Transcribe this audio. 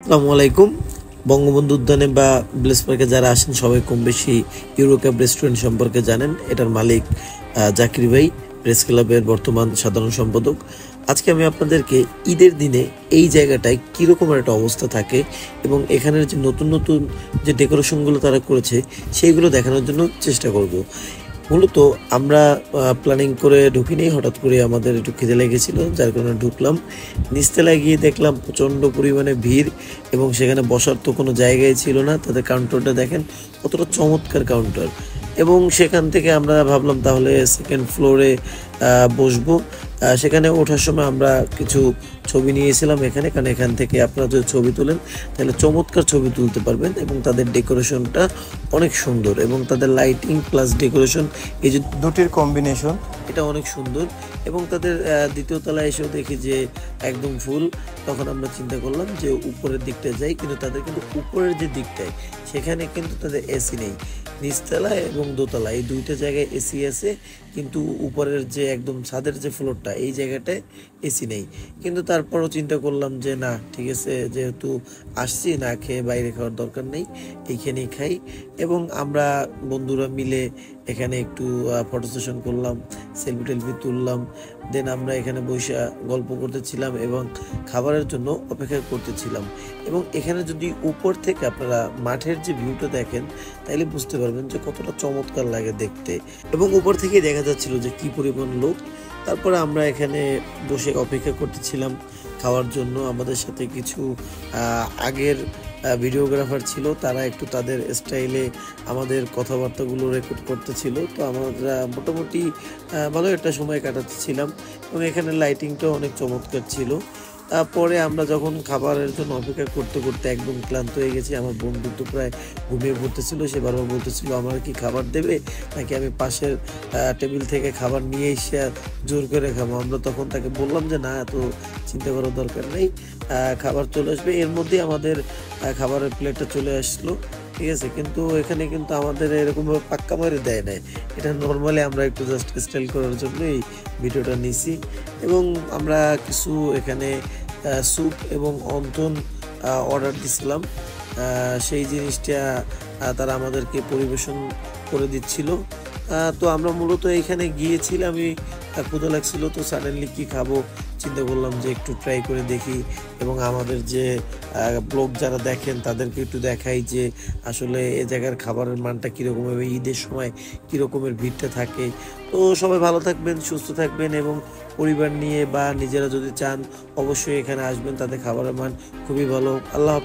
আসসালামু আলাইকুম। বঙ্গবন্ধু উদ্যানে বা ব্লেস পার্কে যারা আসেন সবাই কম বেশি ইউরোক্যাব রেস্টুরেন্ট সম্পর্কে জানেন। এটার মালিক জাকির ভাই, প্রেস ক্লাবের বর্তমান সাধারণ সম্পাদক। আজকে আমি আপনাদেরকে ঈদের দিনে এই জায়গাটায় কীরকমের একটা অবস্থা থাকে এবং এখানের যে নতুন নতুন যে ডেকোরেশনগুলো তারা করেছে সেইগুলো দেখানোর জন্য চেষ্টা করব। মূলত আমরা প্ল্যানিং করে ঢুকিনি, হঠাৎ করে আমাদের একটু খিদে লেগেছিল, যার কারণে ঢুকলাম। নিচতলায় গিয়ে দেখলাম প্রচণ্ড পরিমাণে ভিড় এবং সেখানে বসার তো কোনো জায়গায় ছিল না। তাদের কাউন্টারটা দেখেন কতটা চমৎকার কাউন্টার, এবং সেখান থেকে আমরা ভাবলাম তাহলে সেকেন্ড ফ্লোরে বসবো। সেখানে ওঠার সময় আমরা কিছু ছবি নিয়েছিলাম এখানে, কারণ এখান থেকে আপনারা যদি ছবি তোলেন তাহলে চমৎকার ছবি তুলতে পারবেন। এবং তাদের ডেকোরেশনটা অনেক সুন্দর এবং তাদের লাইটিং প্লাস ডেকোরেশন, এই যে দুটির কম্বিনেশন, এটা অনেক সুন্দর। এবং তাদের দ্বিতীয় তলায় এসেও দেখি যে একদম ফুল। তখন আমরা চিন্তা করলাম যে উপরের দিকটা যাই, কিন্তু তাদের কিন্তু উপরের যে দিকটায় সেখানে কিন্তু তাদের এসি নেই। নিচতলায় এবং দোতলা এই দুইটা জায়গায় এসি আছে, কিন্তু উপরের যে একদম ছাদের যে ফ্লোরটা এই জায়গাটায় এসি নেই। কিন্তু তারপরও চিন্তা করলাম যে না, ঠিক আছে, যেহেতু আসছি, না খেয়ে বাইরে খাওয়ার দরকার নেই, এইখানেই খাই। এবং আমরা বন্ধুরা মিলে এখানে একটু ফটো সেশন করলাম, সেলফি টেলফি তুললাম। দেন আমরা এখানে বসে গল্প করতেছিলাম এবং খাবারের জন্য অপেক্ষা করতেছিলাম। এবং এখানে যদি উপর থেকে আপনারা মাঠের যে ভিউটা দেখেন তাইলে বুঝতে পারবেন যে কতটা চমৎকার লাগে দেখতে। এবং উপর থেকেই দেখা যাচ্ছিল যে কি পরিমাণ লোক। তারপরে আমরা এখানে বসে অপেক্ষা করতেছিলাম খাওয়ার জন্য। আমাদের সাথে কিছু আগের ভিডিওগ্রাফার ছিল, তারা একটু তাদের স্টাইলে আমাদের কথাবার্তাগুলো রেকর্ড করতেছিল। তো আমরা মোটামুটি ভালো একটা সময় কাটাচ্ছিলাম এবং এখানে লাইটিংটাও অনেক চমৎকার ছিল। পরে আমরা যখন খাবারের জন্য অপেক্ষা করতে করতে একদম ক্লান্ত হয়ে গেছি, আমার বন্ধু তো প্রায় ঘুমিয়ে পড়তেছিল। সে বারবার বলতেছিল আমার কি খাবার দেবে, নাকি আমি পাশের টেবিল থেকে খাবার নিয়ে এসে জোর করে খাবো। আমরা তখন তাকে বললাম যে না, এত চিন্তা করার দরকার নেই, খাবার চলে আসবে। এর মধ্যেই আমাদের খাবারের প্লেটটা চলে আসলো, ঠিক আছে। কিন্তু এখানে কিন্তু আমাদের এরকমভাবে পাক্কা মারে দেয় নাই, এটা নর্মালি আমরা একটু জাস্ট স্টাইল করার জন্য এই ভিডিওটা নিছি। এবং আমরা কিছু এখানে স্যুপ এবং অন্তন অর্ডার দিছিলাম, সেই জিনিসটা তারা আমাদেরকে পরিবেশন করে দিচ্ছিল। তো আমরা মূলত এখানে গিয়েছিলাম, আমি ক্ষুধা লাগছিল, তো সাডেনলি কি খাবো চিন্তা করলাম যে একটু ট্রাই করে দেখি। এবং আমাদের যে ব্লগ যারা দেখেন তাদেরকে একটু দেখাই যে আসলে এ জায়গার খাবারের মানটা কীরকম এবং ঈদের সময় কীরকমের ভিড়টা থাকে। তো সবাই ভালো থাকবেন, সুস্থ থাকবেন এবং পরিবার নিয়ে বা নিজেরা যদি চান অবশ্যই এখানে আসবেন, তাদের খাবারের মান খুবই ভালো। আল্লাহ।